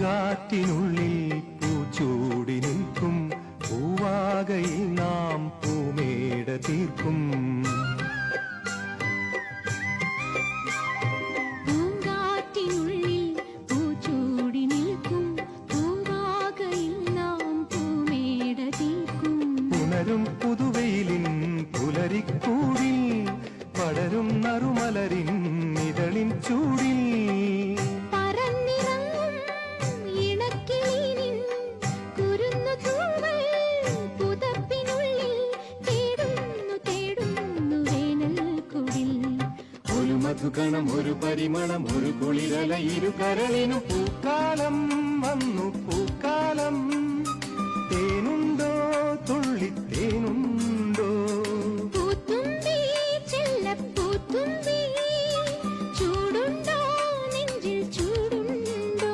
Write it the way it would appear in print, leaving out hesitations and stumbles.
പൂങ്കാറ്റിനുള്ളിൽ പൂച്ചൂടി നിൽക്കും പൂവാകയിൽ നാം പൂമേട തീർക്കും. പൂങ്കാറ്റിനുള്ളിൽ പൂച്ചൂടി നിൽക്കും പൂവാകയിൽ നാം പൂമേട തീർക്കും. ഉണരും പുതുവെയിലിൻ പുലരിക്കൂടിൽ പടരും നറുമലരിൻ ഇതളിൻ ചൂടിൽ മധുഗണം ഒരു പരിമളം ഒരു കുളിരല ഇരു കരളിനും പൂക്കാലം വന്നു.